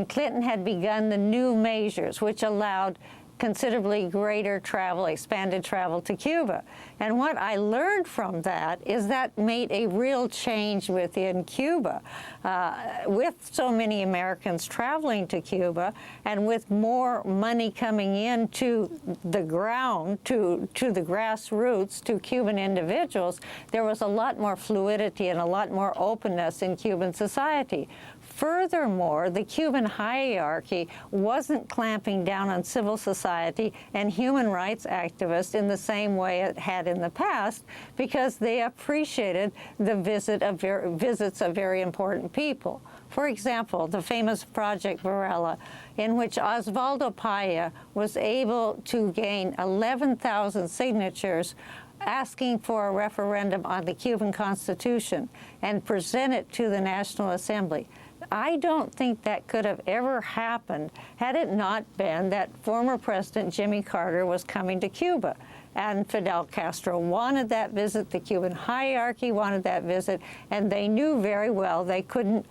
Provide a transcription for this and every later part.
Clinton had begun the new measures, which allowed considerably greater travel, expanded travel to Cuba. And what I learned from that is that made a real change within Cuba. With so many Americans traveling to Cuba and with more money coming into the ground, to the grassroots, to Cuban individuals, there was a lot more fluidity and a lot more openness in Cuban society. Furthermore, the Cuban hierarchy wasn't clamping down on civil society and human rights activists in the same way it had in the past, because they appreciated the visits of very important people. For example, the famous Project Varela, in which Osvaldo Paya was able to gain 11,000 signatures asking for a referendum on the Cuban Constitution and present it to the National Assembly. I don't think that could have ever happened had it not been that former President Jimmy Carter was coming to Cuba. And Fidel Castro wanted that visit, the Cuban hierarchy wanted that visit, and they knew very well they couldn't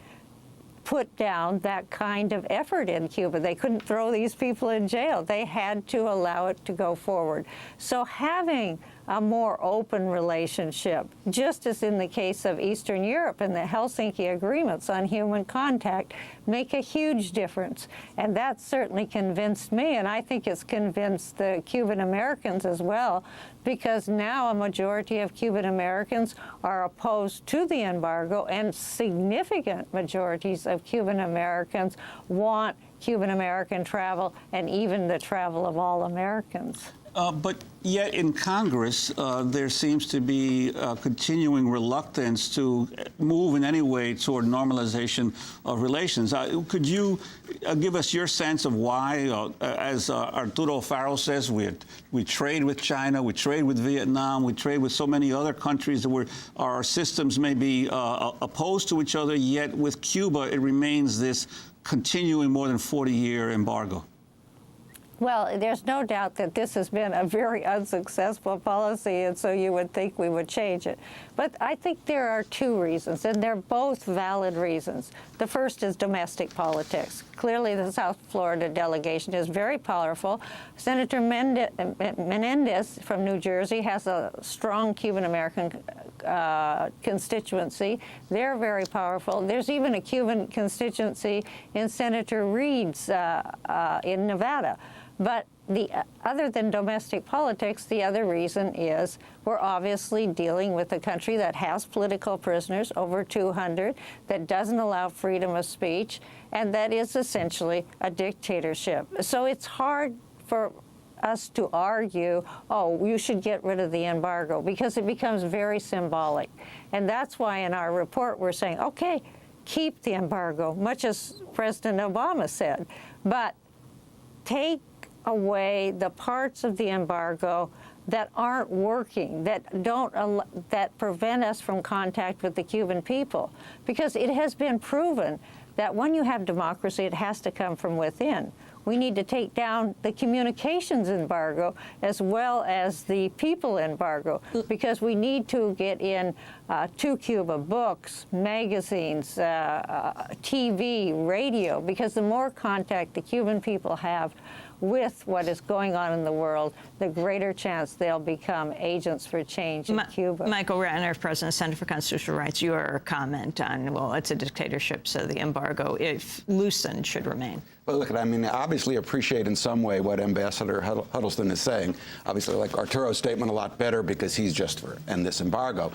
put down that kind of effort in Cuba. They couldn't throw these people in jail. They had to allow it to go forward. So having a more open relationship, just as in the case of Eastern Europe and the Helsinki agreements on human contact, make a huge difference. And that certainly convinced me, and I think it's convinced the Cuban-Americans as well, because now a majority of Cuban-Americans are opposed to the embargo, and significant majorities of Cuban-Americans want Cuban-American travel and even the travel of all Americans. But yet in Congress, there seems to be continuing reluctance to move in any way toward normalization of relations. Could you give us your sense of why, as Arturo Faro says, we trade with China, we trade with Vietnam, we trade with so many other countries where our systems may be opposed to each other, yet with Cuba it remains this continuing more than 40-year embargo? Well, there's no doubt that this has been a very unsuccessful policy, and so you would think we would change it. But I think there are two reasons, and they're both valid reasons. The first is domestic politics. Clearly, the South Florida delegation is very powerful. Senator Menendez from New Jersey has a strong Cuban-American constituency. They're very powerful. There's even a Cuban constituency in Senator Reid's in Nevada. But other than domestic politics, the other reason is we're obviously dealing with a country that has political prisoners, over 200, that doesn't allow freedom of speech, and that is essentially a dictatorship. So it's hard for us to argue, oh, you should get rid of the embargo, because it becomes very symbolic. And that's why in our report we're saying, okay, keep the embargo, much as President Obama said, but take away the parts of the embargo that aren't working, that prevent us from contact with the Cuban people. Because it has been proven that when you have democracy, it has to come from within. We need to take down the communications embargo as well as the people embargo, because we need to get in to Cuba books, magazines, TV, radio, because the more contact the Cuban people have with what is going on in the world, the greater chance they'll become agents for change in Cuba. Michael Ratner, President of the Center for Constitutional Rights, your comment on, well, it's a dictatorship, so the embargo, if loosened, should remain. Well, look, I mean, I obviously appreciate in some way what Ambassador Huddleston is saying. Obviously, like Arturo's statement a lot better because he's just for end this embargo.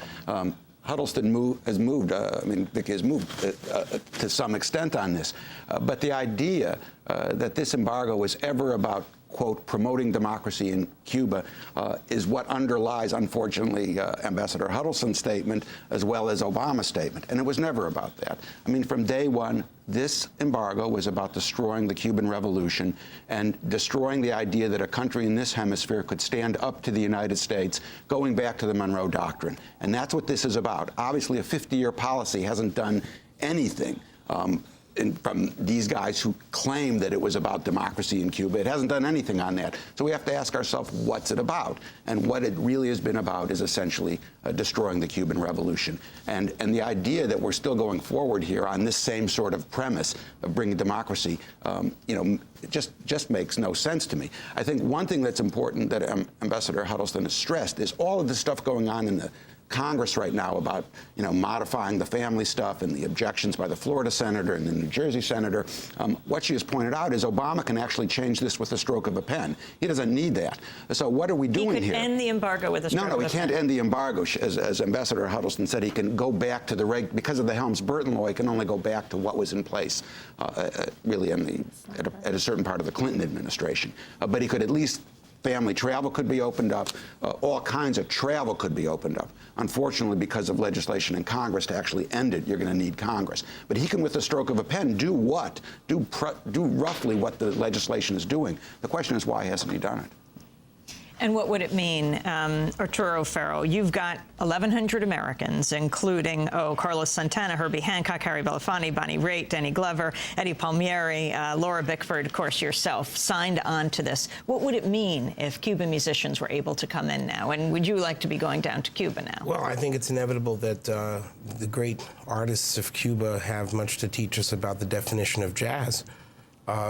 Huddleston has moved to some extent on this. But the idea that this embargo was ever about, quote, promoting democracy in Cuba is what underlies, unfortunately, Ambassador Huddleston's statement as well as Obama's statement. And it was never about that. I mean, from day one, this embargo was about destroying the Cuban Revolution and destroying the idea that a country in this hemisphere could stand up to the United States, going back to the Monroe Doctrine. And that's what this is about. Obviously, a 50-year policy hasn't done anything from these guys who claim that it was about democracy in Cuba. It hasn't done anything on that. So we have to ask ourselves, what's it about? And what it really has been about is essentially destroying the Cuban Revolution. And the idea that we're still going forward here on this same sort of premise of bringing democracy, it just makes no sense to me. I think one thing that's important that Ambassador Huddleston has stressed is all of the stuff going on in the Congress right now about, modifying the family stuff and the objections by the Florida senator and the New Jersey senator. What she has pointed out is Obama can actually change this with the stroke of a pen. He doesn't need that. So what are we doing here? He could end the embargo with a stroke of a pen. No, he can't end the embargo. As Ambassador Huddleston said, he can go back to because of the Helms-Burton law, he can only go back to what was in place, really at a certain part of the Clinton administration. But he could at least family travel could be opened up. All kinds of travel could be opened up. Unfortunately, because of legislation in Congress to actually end it, you're going to need Congress. But he can, with the stroke of a pen, do what? Do roughly what the legislation is doing. The question is, why hasn't he done it? And what would it mean, Arturo Ferro? You've got 1,100 Americans, including, Carlos Santana, Herbie Hancock, Harry Belafonte, Bonnie Raitt, Danny Glover, Eddie Palmieri, Laura Bickford, of course, yourself, signed on to this. What would it mean if Cuban musicians were able to come in now? And would you like to be going down to Cuba now? Well, I think it's inevitable that the great artists of Cuba have much to teach us about the definition of jazz.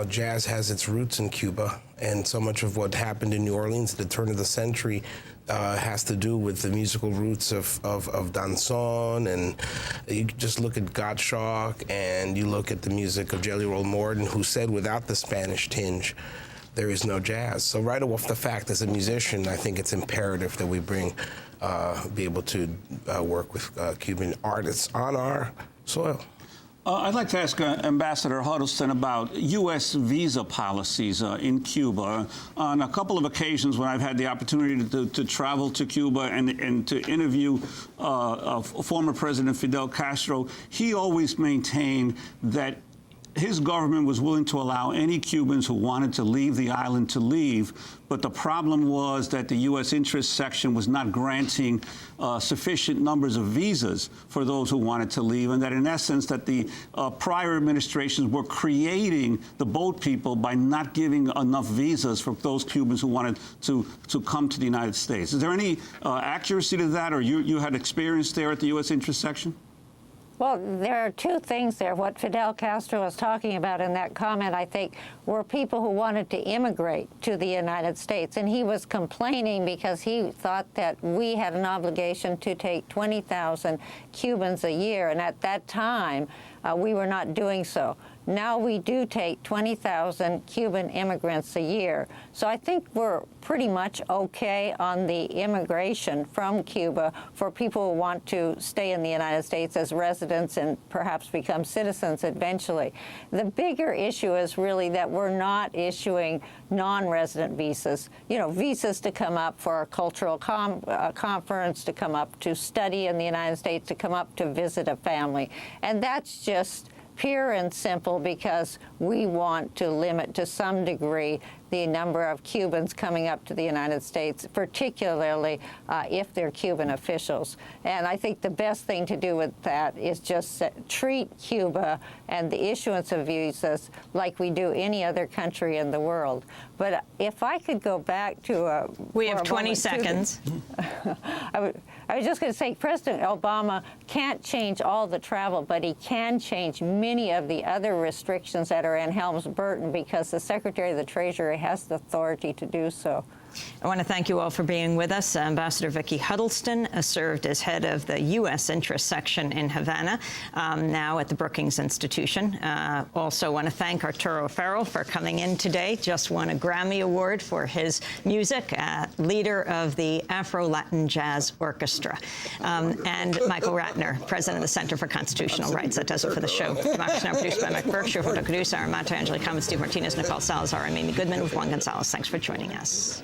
Jazz has its roots in Cuba, and so much of what happened in New Orleans at the turn of the century has to do with the musical roots of danzón, and you just look at Gottschalk, and you look at the music of Jelly Roll Morton, who said without the Spanish tinge, there is no jazz. So right off the fact, as a musician, I think it's imperative that we be able to work with Cuban artists on our soil. I'd like to ask Ambassador Huddleston about U.S. visa policies in Cuba. On a couple of occasions when I've had the opportunity to travel to Cuba and to interview former President Fidel Castro, he always maintained that his government was willing to allow any Cubans who wanted to leave the island to leave, but the problem was that the U.S. interest section was not granting sufficient numbers of visas for those who wanted to leave, and that in essence that the prior administrations were creating the boat people by not giving enough visas for those Cubans who wanted to come to the United States. Is there any accuracy to that, or you had experience there at the U.S. interest section? Well, there are two things there. What Fidel Castro was talking about in that comment, I think, were people who wanted to immigrate to the United States. And he was complaining because he thought that we had an obligation to take 20,000 Cubans a year. And at that time, we were not doing so. Now we do take 20,000 Cuban immigrants a year. So I think we're pretty much okay on the immigration from Cuba for people who want to stay in the United States as residents and perhaps become citizens eventually. The bigger issue is really that we're not issuing non-resident visas, visas to come up for a cultural conference, to come up to study in the United States, to come up to visit a family. And that's just pure and simple because we want to limit to some degree the number of Cubans coming up to the United States, particularly if they're Cuban officials. And I think the best thing to do with that is just treat Cuba and the issuance of visas like we do any other country in the world. But if I could go back to we have 20 seconds. I was just going to say President Obama can't change all the travel, but he can change many of the other restrictions that are in Helms-Burton because the Secretary of the Treasury has the authority to do so. I want to thank you all for being with us. Ambassador Vicki Huddleston served as head of the U.S. Interest Section in Havana, now at the Brookings Institution. Also want to thank Arturo Ferro for coming in today. Just won a Grammy Award for his music, leader of the Afro-Latin Jazz Orchestra. And Michael Ratner, president of the Center for Constitutional Rights. That does it for the show. Democracy Now! Produced by Mike Berkshire, photo producer Armando Angelica, Steve Martinez, Nicole Salazar, and Amy Goodman with Juan Gonzalez. Thanks for joining us.